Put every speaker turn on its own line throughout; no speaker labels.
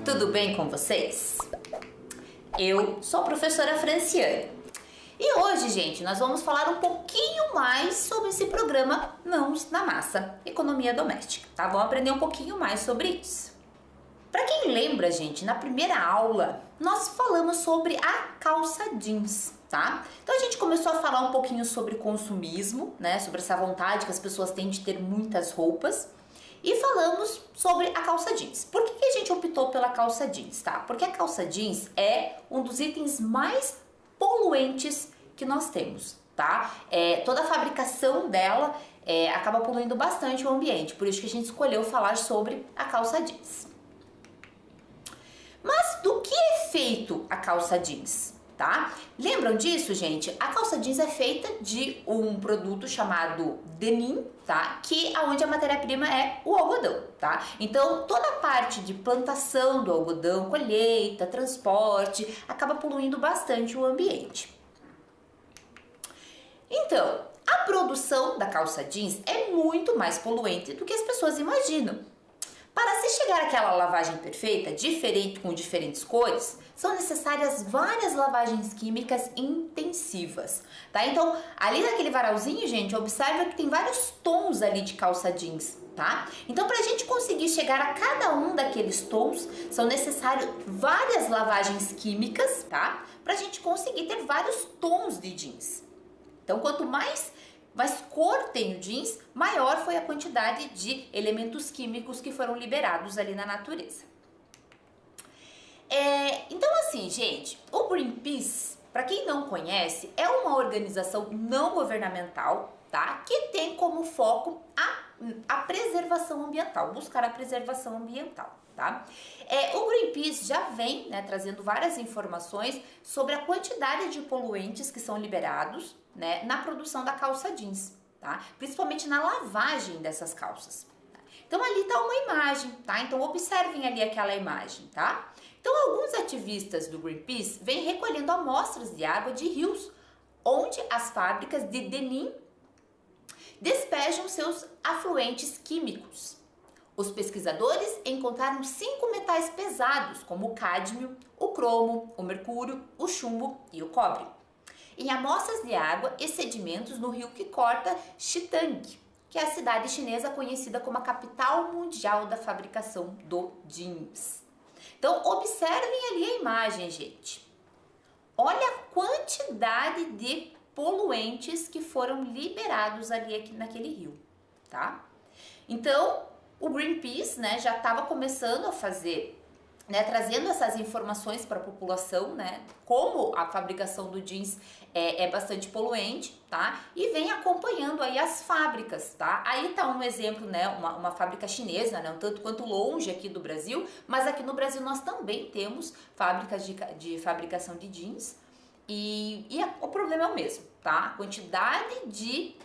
tudo bem com vocês? Eu sou a professora Franciane e hoje, gente, nós vamos falar um pouquinho mais sobre esse programa Mãos na Massa, Economia Doméstica, tá? Vamos aprender um pouquinho mais sobre isso. Para quem lembra, gente, na primeira aula nós falamos sobre a calça jeans, tá? Então a gente começou a falar um pouquinho sobre consumismo, né? Sobre essa vontade que as pessoas têm de ter muitas roupas. E falamos sobre a calça jeans. Por que a gente optou pela calça jeans, tá? Porque a calça jeans é um dos itens mais poluentes que nós temos, tá? Toda a fabricação dela acaba poluindo bastante o ambiente, por isso que a gente escolheu falar sobre a calça jeans. Mas do que é feito a calça jeans? Tá? Lembram disso, gente? A calça jeans é feita de um produto chamado denim, tá? Onde a matéria-prima é o algodão, tá? Então, toda a parte de plantação do algodão, colheita, transporte, acaba poluindo bastante o ambiente. Então, a produção da calça jeans é muito mais poluente do que as pessoas imaginam. Para se chegar àquela lavagem perfeita, com diferentes cores, são necessárias várias lavagens químicas intensivas, tá? Então, ali naquele varalzinho, gente, observa que tem vários tons ali de calça jeans, tá? Então, para a gente conseguir chegar a cada um daqueles tons, são necessárias várias lavagens químicas, tá? Para a gente conseguir ter vários tons de jeans. Então, quanto mais cor tem o jeans, maior foi a quantidade de elementos químicos que foram liberados ali na natureza. Então assim, gente, o Greenpeace, para quem não conhece, é uma organização não governamental, tá? Que tem como foco a preservação ambiental, buscar a preservação ambiental, tá? O Greenpeace já vem, né, trazendo várias informações sobre a quantidade de poluentes que são liberados, né, na produção da calça jeans, tá? Principalmente na lavagem dessas calças. Tá? Então ali tá uma imagem, tá? Então observem ali aquela imagem, tá? Então alguns ativistas do Greenpeace vêm recolhendo amostras de água de rios, onde as fábricas de denim despejam seus afluentes químicos. Os pesquisadores encontraram 5 metais pesados, como o cádmio, o cromo, o mercúrio, o chumbo e o cobre, em amostras de água e sedimentos no rio que corta Xitang, que é a cidade chinesa conhecida como a capital mundial da fabricação do jeans. Então, observem ali a imagem, gente. Olha a quantidade de poluentes que foram liberados ali naquele rio, tá? Então, o Greenpeace, né, já estava começando a fazer, né, trazendo essas informações para a população, né, como a fabricação do jeans é bastante poluente, tá? E vem acompanhando aí as fábricas, tá? Aí tá um exemplo, né, uma fábrica chinesa, né, um tanto quanto longe aqui do Brasil, mas aqui no Brasil nós também temos fábricas de fabricação de jeans o problema é o mesmo, tá? A quantidade de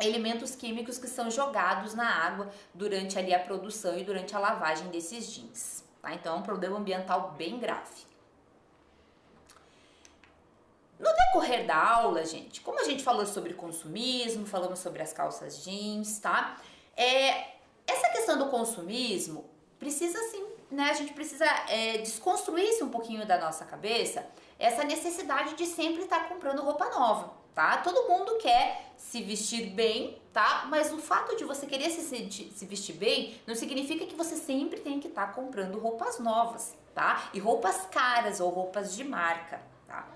elementos químicos que são jogados na água durante ali a produção e durante a lavagem desses jeans. Tá? Então é um problema ambiental bem grave. No decorrer da aula, gente, como a gente falou sobre consumismo, falamos sobre as calças jeans, tá? Essa questão do consumismo precisa sim, né? A gente precisa desconstruir-se um pouquinho da nossa cabeça essa necessidade de sempre estar comprando roupa nova, tá? Todo mundo quer se vestir bem, tá? Mas o fato de você querer se vestir bem não significa que você sempre tem que estar comprando roupas novas, tá? E roupas caras ou roupas de marca, tá?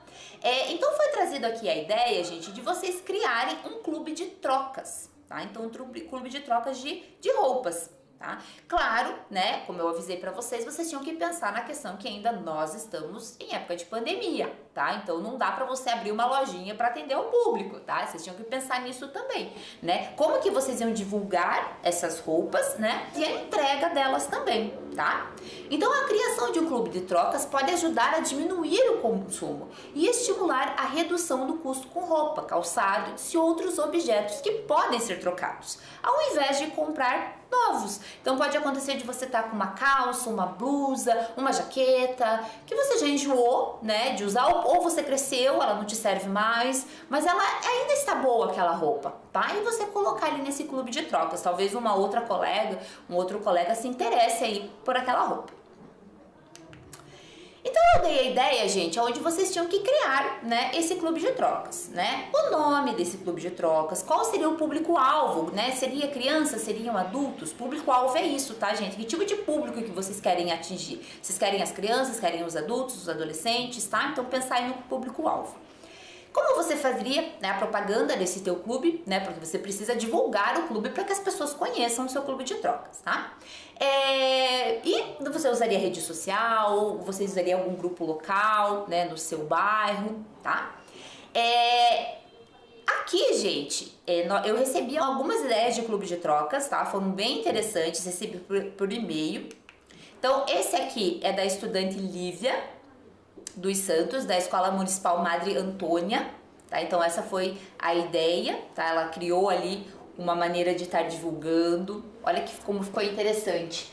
Então foi trazido aqui a ideia, gente, de vocês criarem um clube de trocas, tá? Então um clube de trocas de roupas. Tá? Claro, né, como eu avisei para vocês tinham que pensar na questão que ainda nós estamos em época de pandemia, tá? Então não dá para você abrir uma lojinha para atender o público, tá? Vocês tinham que pensar nisso também, né? Como que vocês iam divulgar essas roupas, né? E a entrega delas também, tá? Então a criação de um clube de trocas pode ajudar a diminuir o consumo e estimular a redução do custo com roupa, calçado e outros objetos que podem ser trocados, ao invés de comprar novos. Então pode acontecer de você estar com uma calça, uma blusa, uma jaqueta, que você já enjoou, né, de usar, ou você cresceu, ela não te serve mais, mas ela ainda está boa aquela roupa, tá? E você colocar ali nesse clube de trocas, talvez um outro colega se interesse aí por aquela roupa. Então eu dei a ideia, gente, onde vocês tinham que criar, né, esse clube de trocas, né? O nome desse clube de trocas, qual seria o público-alvo, né? Seria crianças, seriam adultos? Público-alvo é isso, tá, gente? Que tipo de público que vocês querem atingir? Vocês querem as crianças, querem os adultos, os adolescentes, tá? Então pensar aí no público-alvo. Como você faria, né, a propaganda desse teu clube, né? Porque você precisa divulgar o clube para que as pessoas conheçam o seu clube de trocas, tá? E você usaria rede social, você usaria algum grupo local, né, no seu bairro, tá? Aqui, gente, eu recebi algumas ideias de clube de trocas, tá? Foram bem interessantes, recebi por e-mail. Então, esse aqui é da estudante Lívia dos Santos, da Escola Municipal Madre Antônia, tá? Então, essa foi a ideia, tá? Ela criou ali uma maneira de estar divulgando. Olha como ficou interessante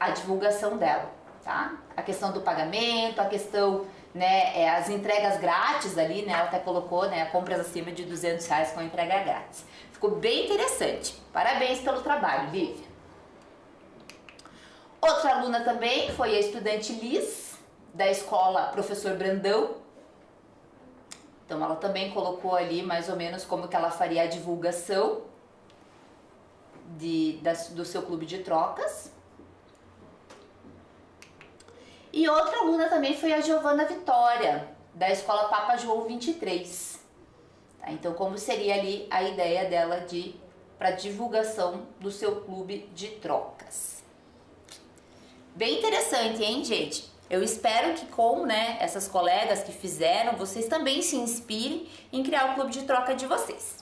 a divulgação dela, tá? A questão do pagamento, a questão, né, as entregas grátis ali, né? Ela até colocou, né, compras acima de R$200 com entrega grátis. Ficou bem interessante. Parabéns pelo trabalho, Lívia. Outra aluna também foi a estudante Liz, da escola Professor Brandão. Então ela também colocou ali mais ou menos como que ela faria a divulgação do seu clube de trocas. E outra aluna também foi a Giovana Vitória, da escola Papa João 23. Tá? Então como seria ali a ideia dela para divulgação do seu clube de trocas. Bem interessante, hein, gente? Eu espero que com, né, essas colegas que fizeram, vocês também se inspirem em criar o clube de troca de vocês.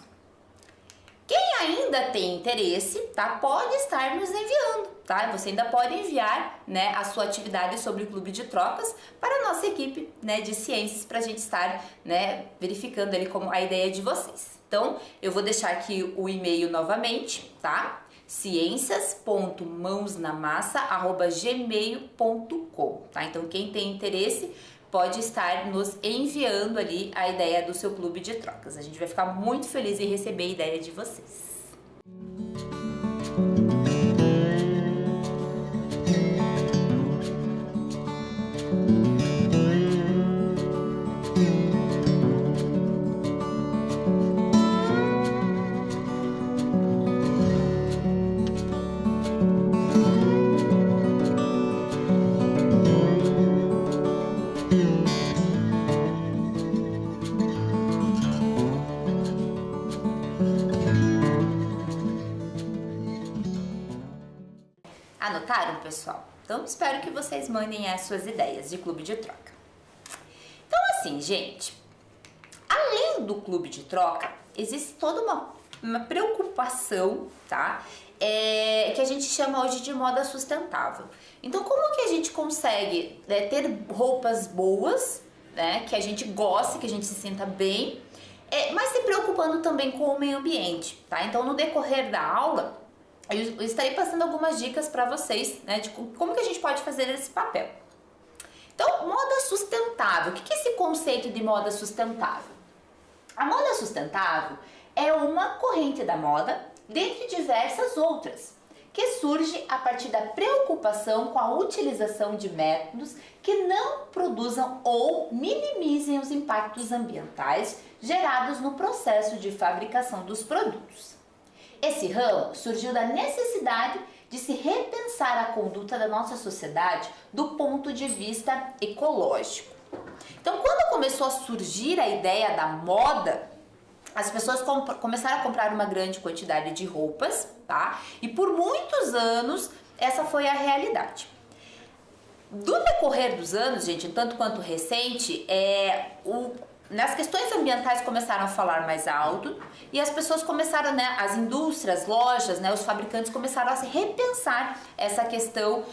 Quem ainda tem interesse, tá, pode estar nos enviando, tá? Você ainda pode enviar, né, a sua atividade sobre o clube de trocas para a nossa equipe, né, de ciências, para a gente estar, né, verificando ali como a ideia de vocês. Então, eu vou deixar aqui o e-mail novamente, tá? ciências.mãosnamassa@gmail.com, tá? Então quem tem interesse pode estar nos enviando ali a ideia do seu clube de trocas. A gente vai ficar muito feliz em receber a ideia de vocês. Anotaram, pessoal? Então, espero que vocês mandem as suas ideias de clube de troca. Então, assim, gente, além do clube de troca, existe toda uma preocupação, tá? Que a gente chama hoje de moda sustentável. Então, como que a gente consegue, né, ter roupas boas, né, que a gente goste, que a gente se sinta bem, mas se preocupando também com o meio ambiente, tá? Então, no decorrer da aula, eu estarei passando algumas dicas para vocês, né, de como que a gente pode fazer esse papel. Então, moda sustentável. O que é esse conceito de moda sustentável? A moda sustentável é uma corrente da moda, dentre diversas outras, que surge a partir da preocupação com a utilização de métodos que não produzam ou minimizem os impactos ambientais gerados no processo de fabricação dos produtos. Esse ramo surgiu da necessidade de se repensar a conduta da nossa sociedade do ponto de vista ecológico. Então, quando começou a surgir a ideia da moda, as pessoas começaram a comprar uma grande quantidade de roupas, tá? E por muitos anos, essa foi a realidade. Do decorrer dos anos, gente, tanto quanto recente, as questões ambientais começaram a falar mais alto e as pessoas começaram, né, as indústrias, lojas, né, os fabricantes começaram a se repensar essa questão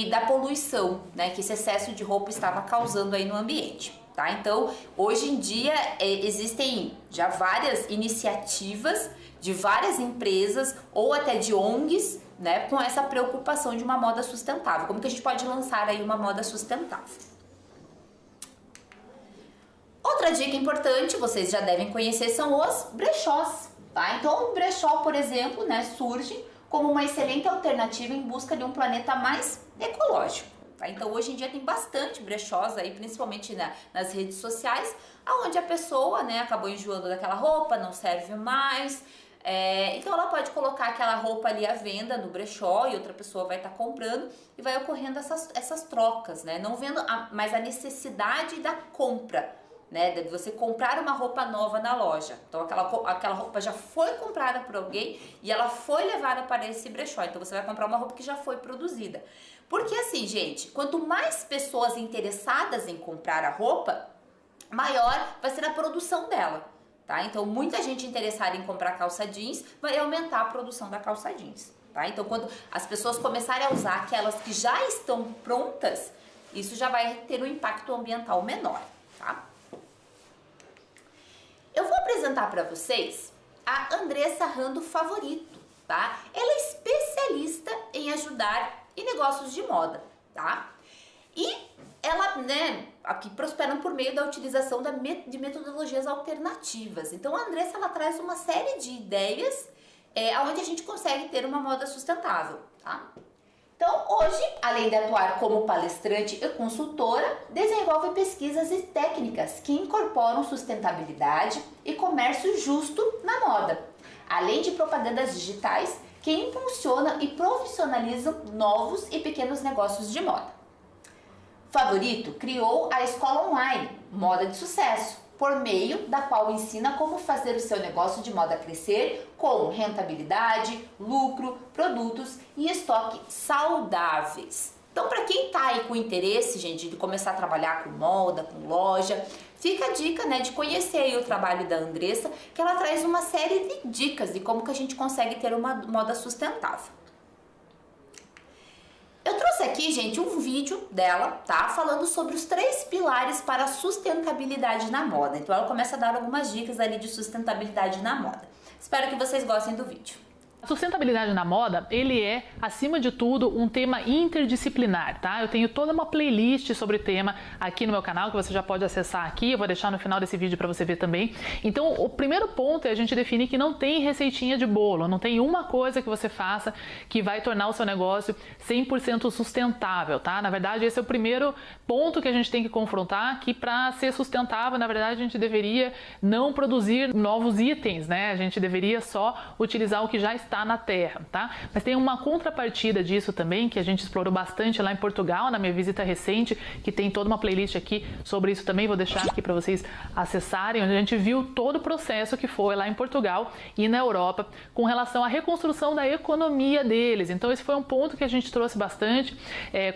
da poluição, né, que esse excesso de roupa estava causando aí no ambiente, tá? Então, hoje em dia existem já várias iniciativas de várias empresas ou até de ONGs, né, com essa preocupação de uma moda sustentável. Como que a gente pode lançar aí uma moda sustentável? Outra dica importante, vocês já devem conhecer, são os brechós, tá? Então, o brechó, por exemplo, né, surge como uma excelente alternativa em busca de um planeta mais ecológico. tá? Então hoje em dia tem bastante brechós aí, principalmente nas redes sociais, onde a pessoa, né, acabou enjoando daquela roupa, não serve mais. Então ela pode colocar aquela roupa ali à venda no brechó e outra pessoa vai estar comprando e vai ocorrendo essas trocas, né? Não vendo mais a necessidade da compra, né? De você comprar uma roupa nova na loja. Então aquela roupa já foi comprada por alguém e ela foi levada para esse brechó. Então você vai comprar uma roupa que já foi produzida. Porque assim, gente, quanto mais pessoas interessadas em comprar a roupa, maior vai ser a produção dela. Tá? Então, muita gente interessada em comprar calça jeans vai aumentar a produção da calça jeans. Tá? Então, quando as pessoas começarem a usar aquelas que já estão prontas, isso já vai ter um impacto ambiental menor. Tá? Eu vou apresentar para vocês a Andressa Rando Favorito. Tá? Ela é especialista em ajudar em negócios de moda. Tá? E ela, né, aqui prosperam por meio da utilização de metodologias alternativas. Então a Andressa, ela traz uma série de ideias onde a gente consegue ter uma moda sustentável, tá? Então hoje, além de atuar como palestrante e consultora, desenvolve pesquisas e técnicas que incorporam sustentabilidade e comércio justo na moda, além de propagandas digitais que impulsionam e profissionalizam novos e pequenos negócios de moda. Favorito criou a escola online Moda de Sucesso, por meio da qual ensina como fazer o seu negócio de moda crescer com rentabilidade, lucro, produtos e estoque saudáveis. Então, para quem tá aí com interesse, gente, de começar a trabalhar com moda, com loja, fica a dica, né, de conhecer aí o trabalho da Andressa, que ela traz uma série de dicas de como que a gente consegue ter uma moda sustentável. Eu trouxe aqui, gente, um vídeo dela, tá? Falando sobre os 3 pilares para a sustentabilidade na moda. Então ela começa a dar algumas dicas ali de sustentabilidade na moda. Espero que vocês gostem do vídeo.
A sustentabilidade na moda, ele é, acima de tudo, um tema interdisciplinar, tá? Eu tenho toda uma playlist sobre o tema aqui no meu canal, que você já pode acessar aqui, eu vou deixar no final desse vídeo para você ver também. Então, o primeiro ponto é a gente definir que não tem receitinha de bolo, não tem uma coisa que você faça que vai tornar o seu negócio 100% sustentável, tá? Na verdade, esse é o primeiro ponto que a gente tem que confrontar, que para ser sustentável, na verdade, a gente deveria não produzir novos itens, né? A gente deveria só utilizar o que já está na terra, tá? Mas tem uma contrapartida disso também, que a gente explorou bastante lá em Portugal, na minha visita recente, que tem toda uma playlist aqui sobre isso também, vou deixar aqui para vocês acessarem, onde a gente viu todo o processo que foi lá em Portugal e na Europa, com relação à reconstrução da economia deles. Então esse foi um ponto que a gente trouxe bastante,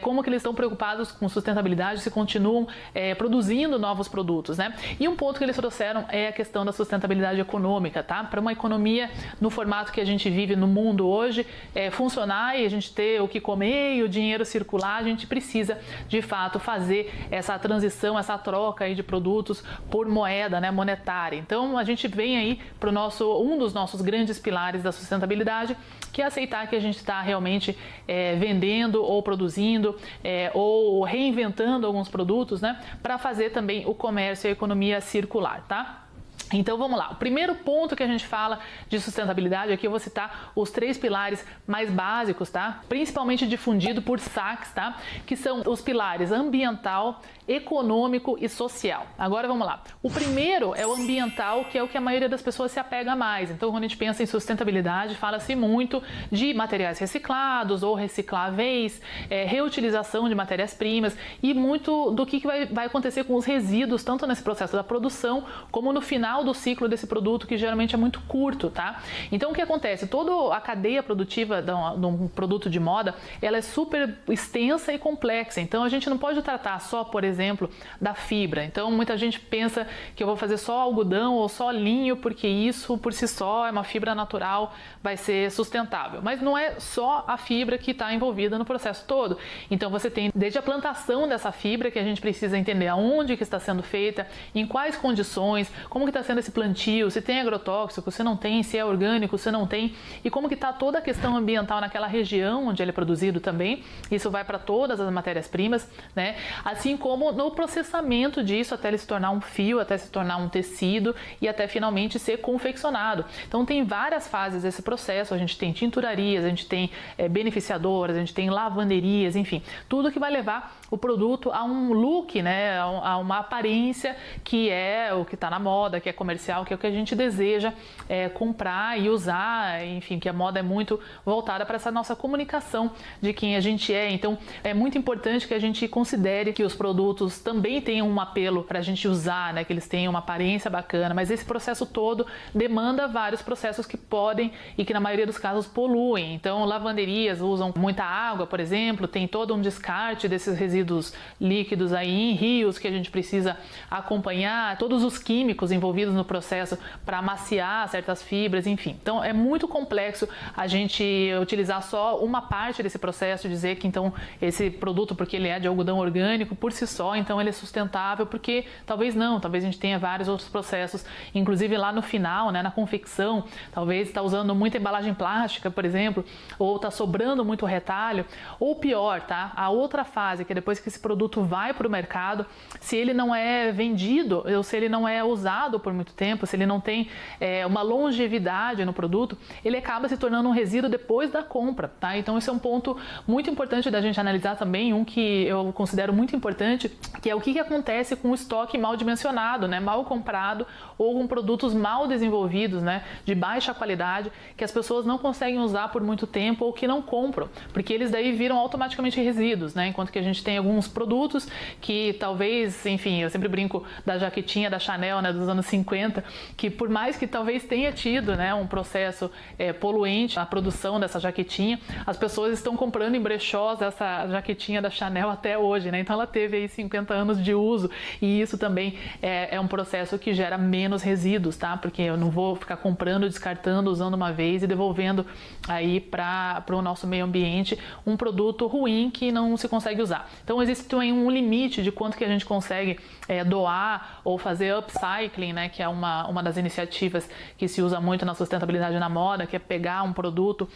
como que eles estão preocupados com sustentabilidade, se continuam produzindo novos produtos, né? E um ponto que eles trouxeram é a questão da sustentabilidade econômica, tá? Para uma economia no formato que a gente vive no mundo hoje, funcionar e a gente ter o que comer e o dinheiro circular, a gente precisa de fato fazer essa transição, essa troca aí de produtos por moeda, né, monetária. Então a gente vem aí para um dos nossos grandes pilares da sustentabilidade, que é aceitar que a gente está realmente vendendo ou produzindo ou reinventando alguns produtos, né, para fazer também o comércio e a economia circular, tá? Então vamos lá, o primeiro ponto que a gente fala de sustentabilidade, aqui eu vou citar os 3 pilares mais básicos, tá? Principalmente difundido por Sachs, tá? Que são os pilares ambiental, econômico e social. Agora vamos lá, o primeiro é o ambiental, que é o que a maioria das pessoas se apega mais. Então quando a gente pensa em sustentabilidade, fala-se muito de materiais reciclados ou recicláveis, reutilização de matérias-primas e muito do que vai acontecer com os resíduos, tanto nesse processo da produção como no final do ciclo desse produto, que geralmente é muito curto, tá? Então o que acontece? Toda a cadeia produtiva de um produto de moda, ela é super extensa e complexa, então a gente não pode tratar só, por exemplo, da fibra. Então muita gente pensa que eu vou fazer só algodão ou só linho, porque isso por si só é uma fibra natural, vai ser sustentável. Mas não é só a fibra que está envolvida no processo todo. Então você tem desde a plantação dessa fibra, que a gente precisa entender aonde que está sendo feita, em quais condições, como que está está sendo esse plantio, se tem agrotóxico, se não tem, se é orgânico, se não tem, e como que está toda a questão ambiental naquela região onde ele é produzido também. Isso vai para todas as matérias-primas, né? Assim como no processamento disso até ele se tornar um fio, até se tornar um tecido e até finalmente ser confeccionado. Então tem várias fases desse processo, a gente tem tinturarias, a gente tem beneficiadoras, a gente tem lavanderias, enfim, tudo que vai levar o produto a um look, né, a uma aparência que é o que está na moda, que é comercial, que é o que a gente deseja comprar e usar, enfim, que a moda é muito voltada para essa nossa comunicação de quem a gente é. Então é muito importante que a gente considere que os produtos também tenham um apelo para a gente usar, né, que eles tenham uma aparência bacana, mas esse processo todo demanda vários processos que podem e que na maioria dos casos poluem. Então lavanderias usam muita água, por exemplo, tem todo um descarte desses resíduos líquidos aí em rios que a gente precisa acompanhar, todos os químicos envolvidos no processo para amaciar certas fibras, enfim. Então é muito complexo a gente utilizar só uma parte desse processo, dizer que então esse produto, porque ele é de algodão orgânico por si só, então ele é sustentável, porque talvez não, talvez a gente tenha vários outros processos, inclusive lá no final, né, na confecção, talvez está usando muita embalagem plástica, por exemplo, ou está sobrando muito retalho, ou pior, tá? A outra fase, que é depois que esse produto vai para o mercado, se ele não é vendido ou se ele não é usado por muito tempo, se ele não tem uma longevidade no produto, ele acaba se tornando um resíduo depois da compra, tá? Então esse é um ponto muito importante da gente analisar também, um que eu considero muito importante, que é o que acontece com o estoque mal dimensionado, né? Mal comprado ou com produtos mal desenvolvidos, né? De baixa qualidade, que as pessoas não conseguem usar por muito tempo ou que não compram, porque eles daí viram automaticamente resíduos, né? Enquanto que a gente tem alguns produtos que talvez, enfim, eu sempre brinco da jaquetinha da Chanel, né, dos anos 50, que por mais que talvez tenha tido, né, um processo poluente na produção dessa jaquetinha, as pessoas estão comprando em brechós essa jaquetinha da Chanel até hoje, né? Então ela teve aí 50 anos de uso e isso também é um processo que gera menos resíduos, tá? Porque eu não vou ficar comprando, descartando, usando uma vez e devolvendo aí para o nosso meio ambiente um produto ruim que não se consegue usar. Então existe também um limite de quanto que a gente consegue doar ou fazer upcycling, né, que é uma das iniciativas que se usa muito na sustentabilidade na moda, que é pegar um produto,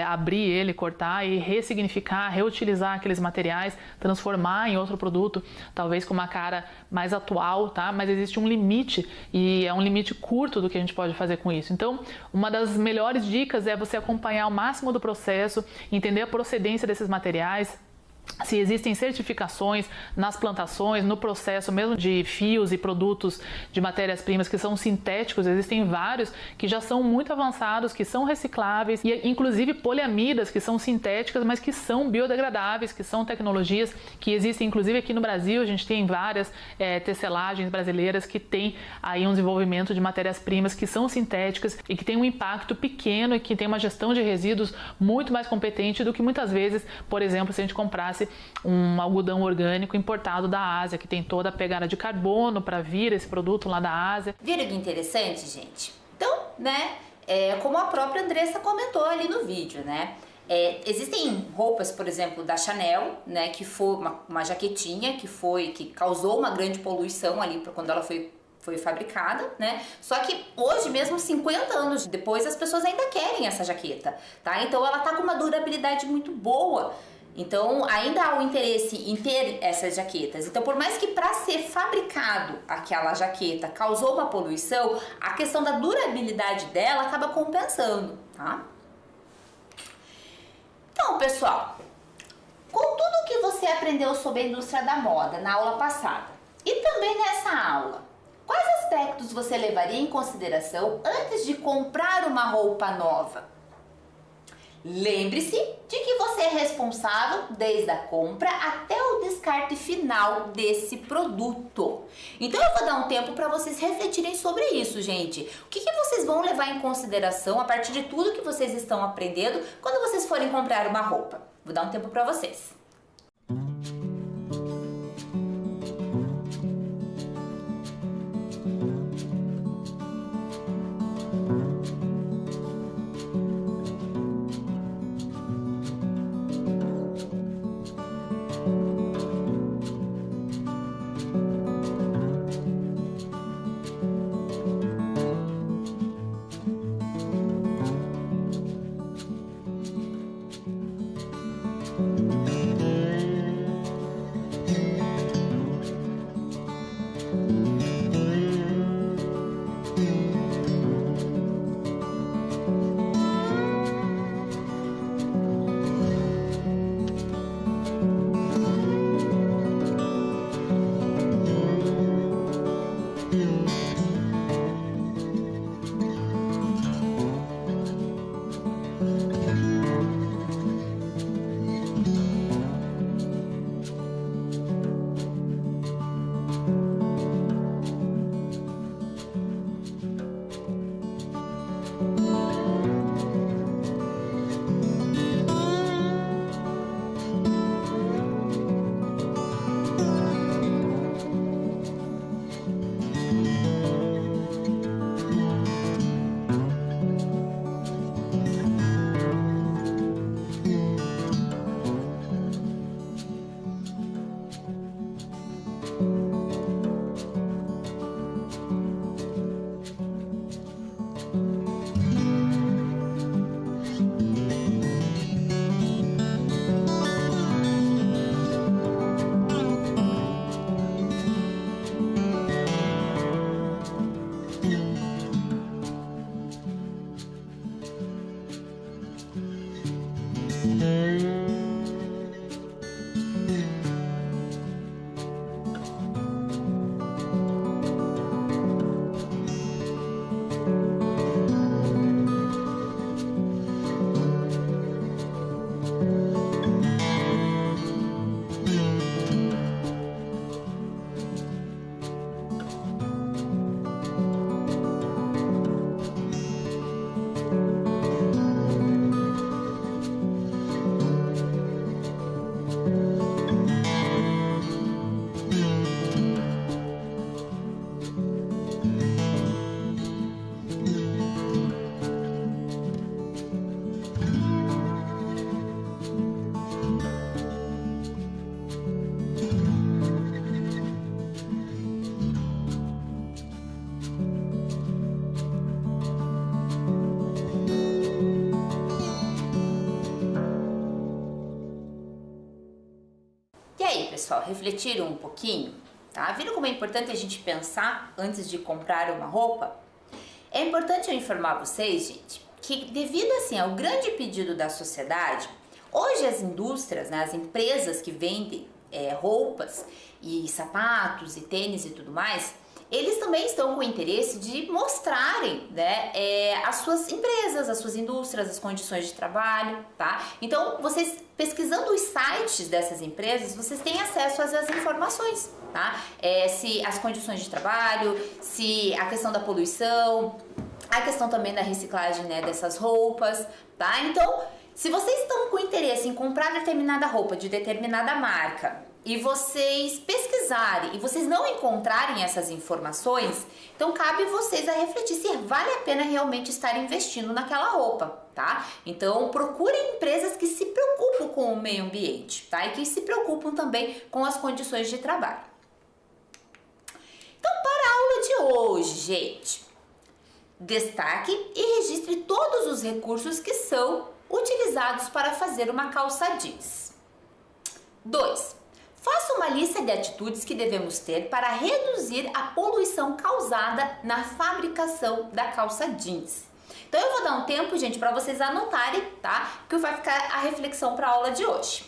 abrir ele, cortar e ressignificar, reutilizar aqueles materiais, transformar em outro produto, talvez com uma cara mais atual, tá? Mas existe um limite e é um limite curto do que a gente pode fazer com isso. Então, uma das melhores dicas é você acompanhar o máximo do processo, entender a procedência desses materiais, se existem certificações nas plantações, no processo mesmo de fios e produtos de matérias-primas que são sintéticos, existem vários que já são muito avançados, que são recicláveis e inclusive poliamidas que são sintéticas, mas que são biodegradáveis, que são tecnologias que existem inclusive aqui no Brasil. A gente tem várias tecelagens brasileiras que têm aí um desenvolvimento de matérias-primas que são sintéticas e que tem um impacto pequeno e que tem uma gestão de resíduos muito mais competente do que muitas vezes, por exemplo, se a gente comprasse um algodão orgânico importado da Ásia, que tem toda a pegada de carbono para vir esse produto lá da Ásia.
Viram que interessante, gente? Então, né, como a própria Andressa comentou ali no vídeo, né, existem roupas, por exemplo, da Chanel, né, que foi uma jaquetinha que causou uma grande poluição ali quando ela foi fabricada, né? Só que hoje mesmo, 50 anos depois, as pessoas ainda querem essa jaqueta, tá? Então ela tá com uma durabilidade muito boa. Então, ainda há o interesse em ter essas jaquetas. Então, por mais que para ser fabricado aquela jaqueta causou uma poluição, a questão da durabilidade dela acaba compensando, tá? Então, pessoal, com tudo que você aprendeu sobre a indústria da moda na aula passada e também nessa aula, quais aspectos você levaria em consideração antes de comprar uma roupa nova? Lembre-se de que você é responsável desde a compra até o descarte final desse produto. Então eu vou dar um tempo para vocês refletirem sobre isso, gente. O que vocês vão levar em consideração a partir de tudo que vocês estão aprendendo quando vocês forem comprar uma roupa? Vou dar um tempo para vocês. E aí, pessoal, refletiram um pouquinho? Tá? Viram como é importante a gente pensar antes de comprar uma roupa? É importante eu informar vocês, gente, que devido assim ao grande pedido da sociedade, hoje as indústrias, né, as empresas que vendem roupas e sapatos e tênis e tudo mais, eles também estão com interesse de mostrarem, né, as suas empresas, as suas indústrias, as condições de trabalho, tá? Então, vocês pesquisando os sites dessas empresas, vocês têm acesso às informações, tá? Se as condições de trabalho, se a questão da poluição, a questão também da reciclagem, né, dessas roupas, tá? Então, se vocês estão com interesse em comprar determinada roupa de determinada marca e vocês pesquisarem e vocês não encontrarem essas informações, então cabe vocês a refletir se vale a pena realmente estar investindo naquela roupa, tá? Então procurem empresas que se preocupam com o meio ambiente, tá? E que se preocupam também com as condições de trabalho. Então, para a aula de hoje, gente, destaque e registre todos os recursos que são utilizados para fazer uma calça jeans. 2. Faça uma lista de atitudes que devemos ter para reduzir a poluição causada na fabricação da calça jeans. Então eu vou dar um tempo, gente, para vocês anotarem, tá? Que vai ficar a reflexão para a aula de hoje.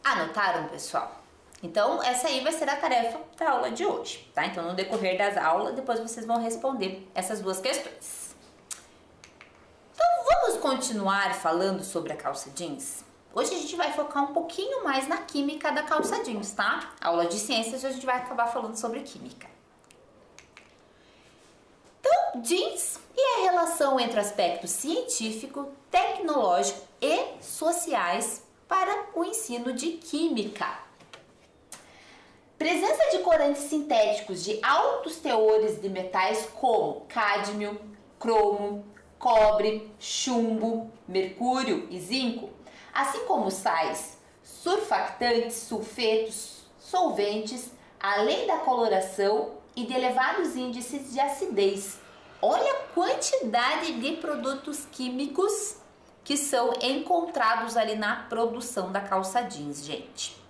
Anotaram, pessoal? Então, essa aí vai ser a tarefa da aula de hoje, tá? Então, no decorrer das aulas, depois vocês vão responder essas duas questões. Então, vamos continuar falando sobre a calça jeans? Hoje a gente vai focar um pouquinho mais na química da calça jeans, tá? Aula de ciências, a gente vai acabar falando sobre química. Então, jeans e relação entre aspectos científico, tecnológico e sociais para o ensino de química. Presença de corantes sintéticos de altos teores de metais como cádmio, cromo, cobre, chumbo, mercúrio e zinco, assim como sais, surfactantes, sulfetos, solventes, além da coloração e de elevados índices de acidez. Olha a quantidade de produtos químicos que são encontrados ali na produção da calça jeans, gente.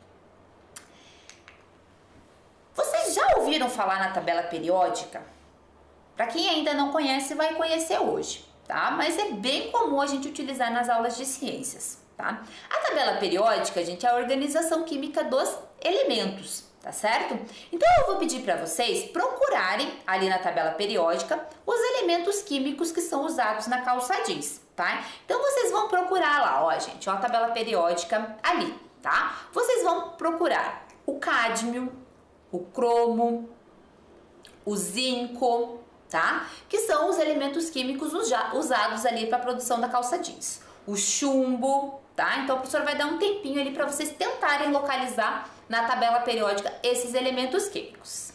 Vocês já ouviram falar na tabela periódica? Para quem ainda não conhece, vai conhecer hoje, tá? Mas é bem comum a gente utilizar nas aulas de ciências, tá? A tabela periódica, gente, é a organização química dos elementos, tá certo? Então eu vou pedir para vocês procurarem ali na tabela periódica os elementos químicos que são usados na calça jeans, tá? Então vocês vão procurar lá, ó, gente, ó, a tabela periódica ali, tá? Vocês vão procurar o cádmio, o cromo, o zinco, tá? Que são os elementos químicos usados ali para a produção da calça jeans. O chumbo, tá? Então a professora vai dar um tempinho ali para vocês tentarem localizar na tabela periódica esses elementos químicos.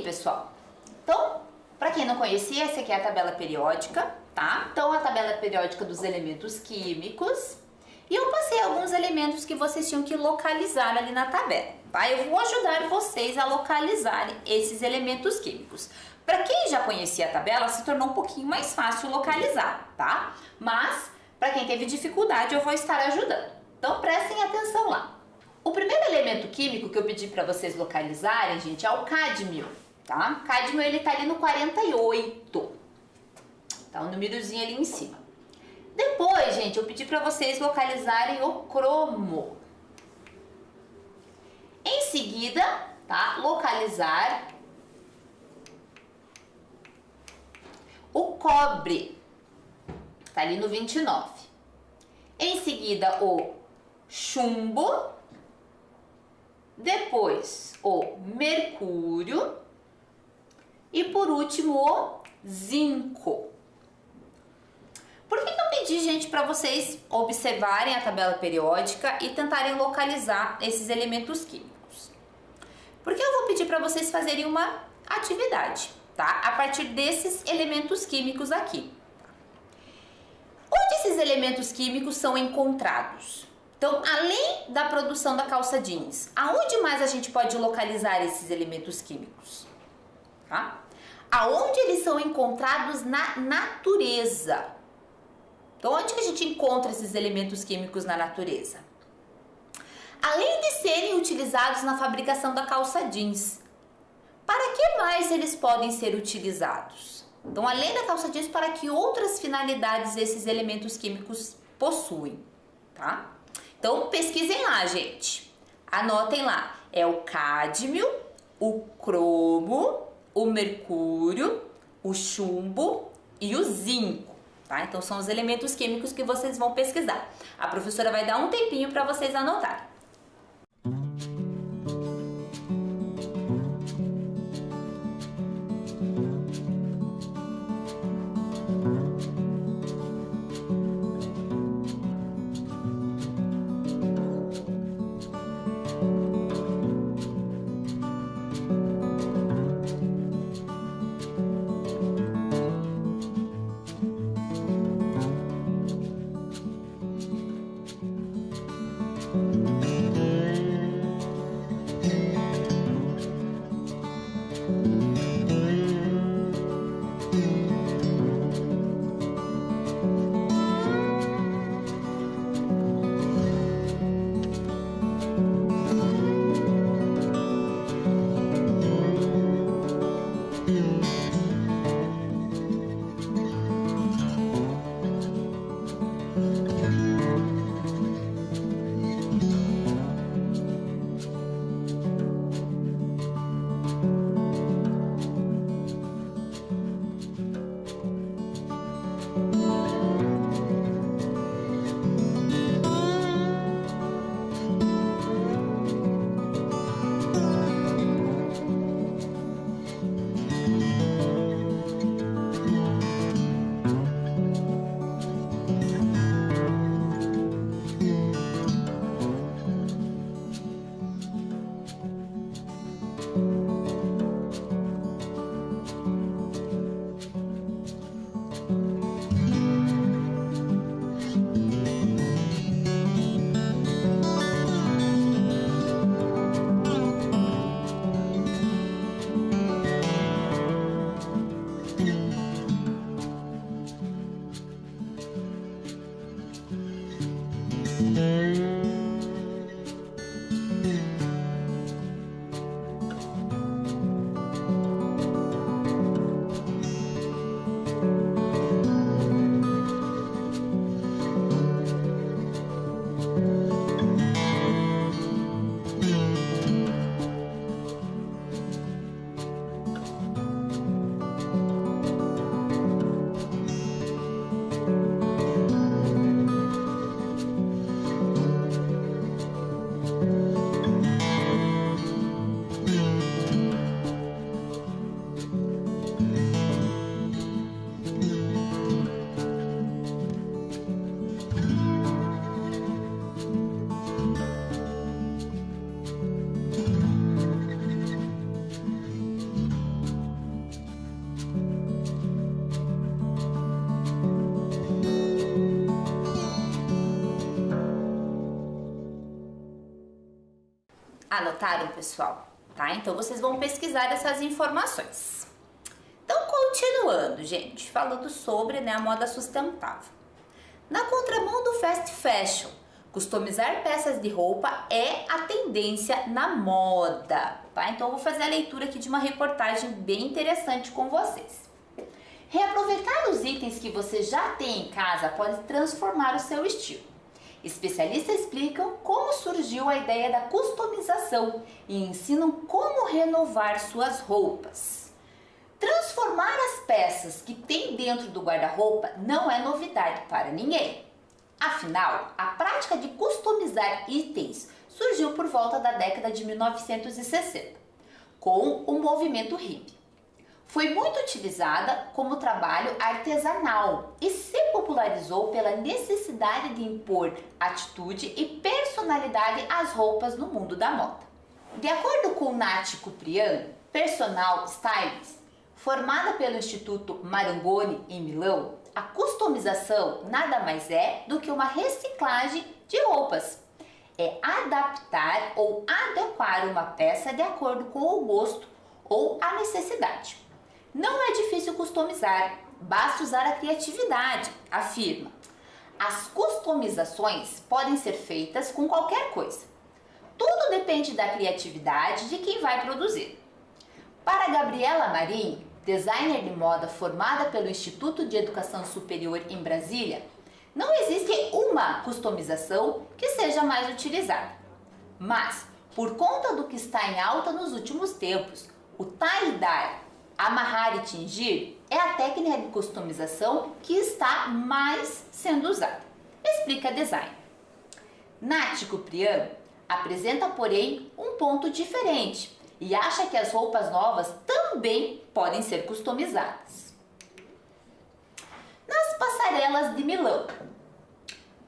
Pessoal, então, para quem não conhecia, essa aqui é a tabela periódica, tá? Então, a tabela periódica dos elementos químicos. E eu passei alguns elementos que vocês tinham que localizar ali na tabela, tá? Eu vou ajudar vocês a localizarem esses elementos químicos. Para quem já conhecia a tabela, se tornou um pouquinho mais fácil localizar, tá? Mas, para quem teve dificuldade, eu vou estar ajudando. Então, prestem atenção lá. O primeiro elemento químico que eu pedi para vocês localizarem, gente, é o cádmio. Tá? Cádmio, ele tá ali no 48, tá? O númerozinho ali em cima. Depois, gente, eu pedi para vocês localizarem o cromo. Em seguida, tá? Localizar o cobre, tá ali no 29. Em seguida, o chumbo. Depois, o mercúrio. E por último, o zinco. Por que eu pedi, gente, para vocês observarem a tabela periódica e tentarem localizar esses elementos químicos? Porque eu vou pedir para vocês fazerem uma atividade, tá? A partir desses elementos químicos aqui. Onde esses elementos químicos são encontrados? Então, além da produção da calça jeans, aonde mais a gente pode localizar esses elementos químicos? Tá? aonde eles são encontrados na natureza. Então, onde que a gente encontra esses elementos químicos na natureza? Além de serem utilizados na fabricação da calça jeans, para que mais eles podem ser utilizados? Então, além da calça jeans, para que outras finalidades esses elementos químicos possuem, tá? Então, pesquisem lá, gente. Anotem lá. É o cádmio, o cromo, o mercúrio, o chumbo e o zinco. Tá? Então são os elementos químicos que vocês vão pesquisar. A professora vai dar um tempinho para vocês anotarem. Anotaram, pessoal? Tá? Então vocês vão pesquisar essas informações. Então, continuando, gente, falando sobre, né, a moda sustentável. Na contramão do fast fashion, customizar peças de roupa é a tendência na moda, tá? Então eu vou fazer a leitura aqui de uma reportagem bem interessante com vocês. Reaproveitar os itens que você já tem em casa pode transformar o seu estilo. Especialistas explicam como surgiu a ideia da customização e ensinam como renovar suas roupas. Transformar as peças que tem dentro do guarda-roupa não é novidade para ninguém. Afinal, a prática de customizar itens surgiu por volta da década de 1960, com o movimento hippie. Foi muito utilizada como trabalho artesanal e se popularizou pela necessidade de impor atitude e personalidade às roupas no mundo da moda. De acordo com Nath Kuprian, personal stylist, formada pelo Instituto Marangoni em Milão, a customização nada mais é do que uma reciclagem de roupas. É adaptar ou adequar uma peça de acordo com o gosto ou a necessidade. Não é difícil customizar, basta usar a criatividade, afirma. As customizações podem ser feitas com qualquer coisa. Tudo depende da criatividade de quem vai produzir. Para Gabriela Marinho, designer de moda formada pelo Instituto de Educação Superior em Brasília, não existe uma customização que seja mais utilizada. Mas, por conta do que está em alta nos últimos tempos, o tie-dye, amarrar e tingir, é a técnica de customização que está mais sendo usada. Explica a designer. Nath Kuprian apresenta, porém, um ponto diferente e acha que as roupas novas também podem ser customizadas. Nas passarelas de Milão,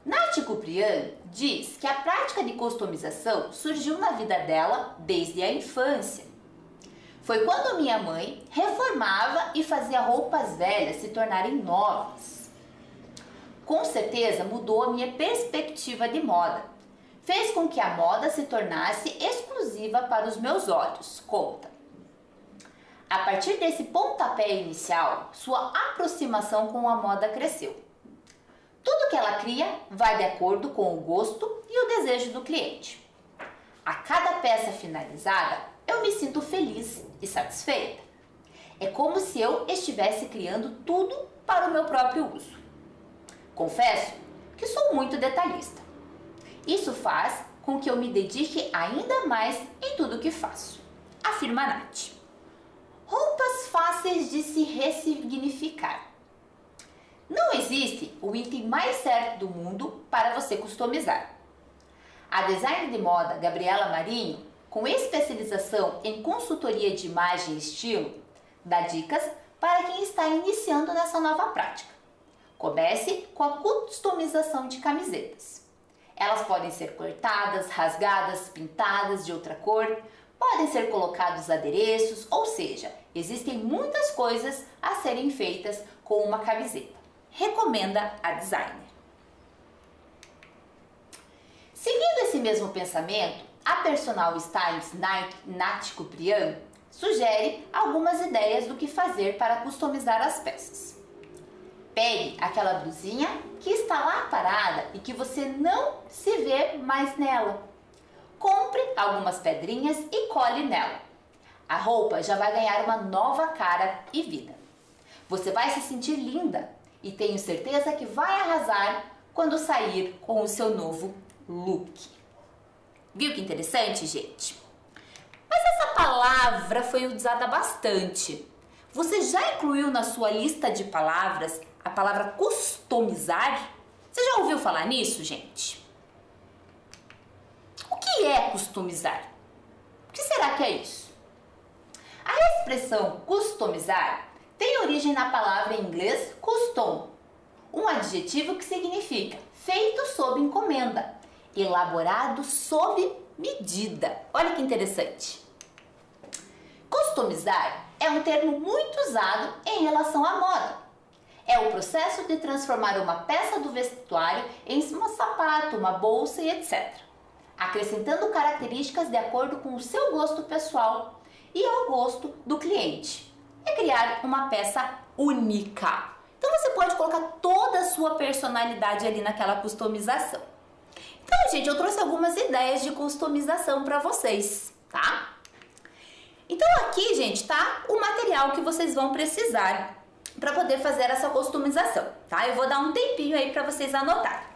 Nath Kuprian diz que a prática de customização surgiu na vida dela desde a infância. Foi quando minha mãe reformava e fazia roupas velhas se tornarem novas. Com certeza mudou a minha perspectiva de moda. Fez com que a moda se tornasse exclusiva para os meus olhos, conta. A partir desse pontapé inicial, sua aproximação com a moda cresceu. Tudo que ela cria vai de acordo com o gosto e o desejo do cliente. A cada peça finalizada, eu me sinto feliz e satisfeita. É como se eu estivesse criando tudo para o meu próprio uso. Confesso que sou muito detalhista. Isso faz com que eu me dedique ainda mais em tudo que faço, afirma Nath. Roupas fáceis de se ressignificar. Não existe o item mais certo do mundo para você customizar. A designer de moda Gabriela Marinho, com especialização em consultoria de imagem e estilo, dá dicas para quem está iniciando nessa nova prática. Comece com a customização de camisetas. Elas podem ser cortadas, rasgadas, pintadas de outra cor, podem ser colocados adereços, ou seja, existem muitas coisas a serem feitas com uma camiseta. Recomenda a designer. Seguindo esse mesmo pensamento, a personal stylist Nath Kuprian sugere algumas ideias do que fazer para customizar as peças. Pegue aquela blusinha que está lá parada e que você não se vê mais nela. Compre algumas pedrinhas e cole nela. A roupa já vai ganhar uma nova cara e vida. Você vai se sentir linda e tenho certeza que vai arrasar quando sair com o seu novo look. Viu que interessante, gente? Mas essa palavra foi usada bastante. Você já incluiu na sua lista de palavras a palavra customizar? Você já ouviu falar nisso, gente? O que é customizar? O que será que é isso? A expressão customizar tem origem na palavra em inglês custom, um adjetivo que significa feito sob encomenda, elaborado sob medida. Olha que interessante. Customizar é um termo muito usado em relação à moda. É o processo de transformar uma peça do vestuário em um sapato, uma bolsa e etc., acrescentando características de acordo com o seu gosto pessoal e ao gosto do cliente. É criar uma peça única. Então você pode colocar toda a sua personalidade ali naquela customização. Então, gente, eu trouxe algumas ideias de customização para vocês, tá? Então aqui, gente, tá o material que vocês vão precisar para poder fazer essa customização, tá? Eu vou dar um tempinho aí para vocês anotarem.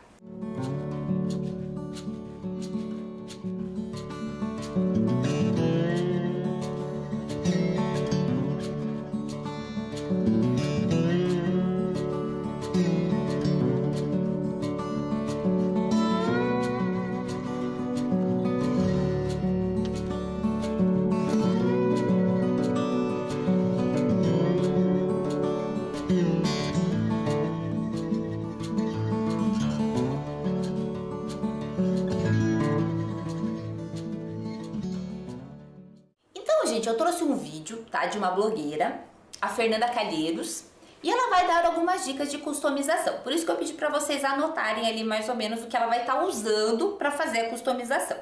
Gente, eu trouxe um vídeo, tá, de uma blogueira, a Fernanda Calheiros, e ela vai dar algumas dicas de customização. Por isso que eu pedi para vocês anotarem ali mais ou menos o que ela vai estar usando para fazer a customização.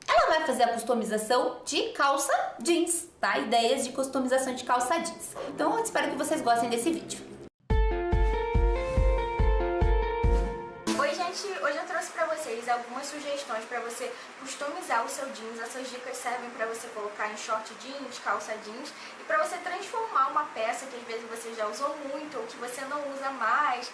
Ela vai vai fazer a customização de calça jeans, tá? Ideias de customização de calça jeans. Então eu espero que vocês gostem desse vídeo.
Oi gente, hoje eu trouxe pra vocês algumas sugestões pra você customizar o seu jeans. Essas dicas servem pra você colocar em short jeans, calça jeans e pra você transformar uma peça que às vezes você já usou muito ou que você não usa mais.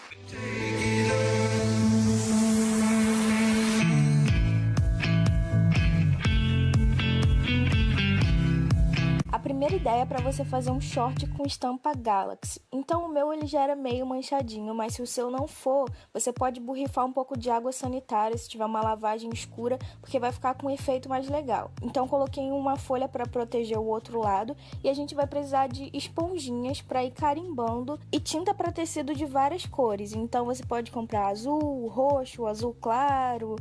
A primeira ideia é para você fazer um short com estampa Galaxy. Então o meu ele já era meio manchadinho, mas se o seu não for, você pode borrifar um pouco de água sanitária se tiver uma lavagem escura, porque vai ficar com um efeito mais legal. Então coloquei uma folha para proteger o outro lado e a gente vai precisar de esponjinhas para ir carimbando e tinta para tecido de várias cores. Então você pode comprar azul, roxo, azul claro,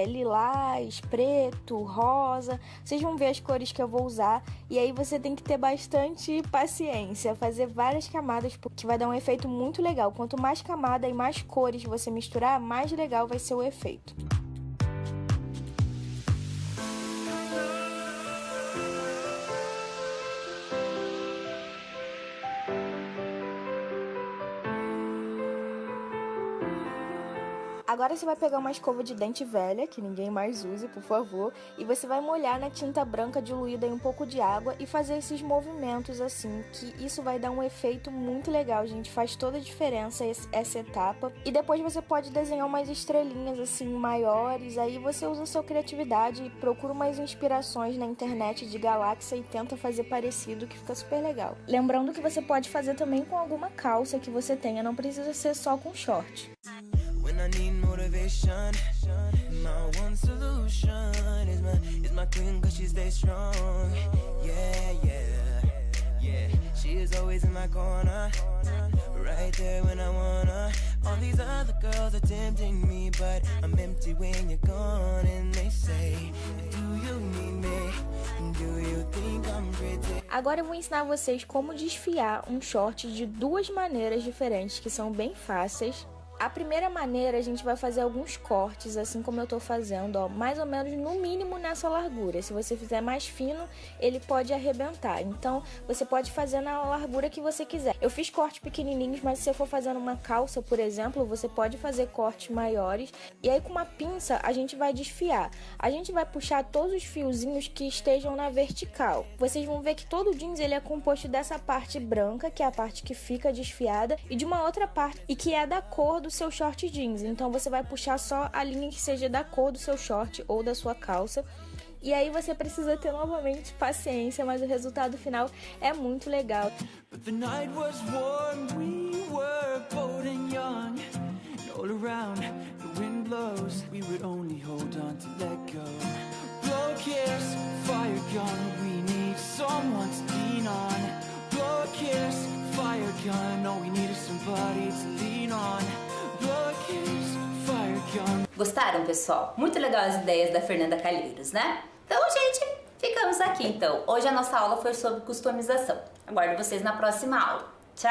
lilás, preto, rosa. Vocês vão ver as cores que eu vou usar e aí você tem que ter bastante paciência, fazer várias camadas, porque vai dar um efeito muito legal. Quanto mais camada e mais cores você misturar, mais legal vai ser o efeito. Agora você vai pegar uma escova de dente velha, que ninguém mais use, por favor, e você vai molhar na tinta branca diluída em um pouco de água e fazer esses movimentos assim, que isso vai dar um efeito muito legal, gente, faz toda a diferença essa etapa. E depois você pode desenhar umas estrelinhas assim maiores, aí você usa a sua criatividade e procura umas inspirações na internet de galáxia e tenta fazer parecido, que fica super legal. Lembrando que você pode fazer também com alguma calça que você tenha, não precisa ser só com short. When I need motivation, my one solution is my queen, 'cause she stays strong. Yeah. She is always in my corner, right there when I wanna. All these other girls are tempting me, but I'm empty when you're gone. And they say, do you need me? Do you think I'm pretty? Agora eu vou ensinar vocês como desfiar um short de duas maneiras diferentes, que são bem fáceis. A primeira maneira, a gente vai fazer alguns cortes, assim como eu tô fazendo, ó, mais ou menos no mínimo nessa largura. Se você fizer mais fino, ele pode arrebentar. Então, você pode fazer na largura que você quiser. Eu fiz cortes pequenininhos, mas se você for fazendo uma calça, por exemplo, você pode fazer cortes maiores. E aí, com uma pinça, a gente vai desfiar. A gente vai puxar todos os fiozinhos que estejam na vertical. Vocês vão ver que todo o jeans ele é composto dessa parte branca, que é a parte que fica desfiada, e de uma outra parte, e que é da cor do seu short jeans. Então você vai puxar só a linha que seja da cor do seu short ou da sua calça. E aí você precisa ter novamente paciência, mas o resultado final é muito legal.
Gostaram, pessoal? Muito legal as ideias da Fernanda Calheiros, né? Então, gente, ficamos aqui então. Hoje a nossa aula foi sobre customização. Aguardo vocês na próxima aula. Tchau!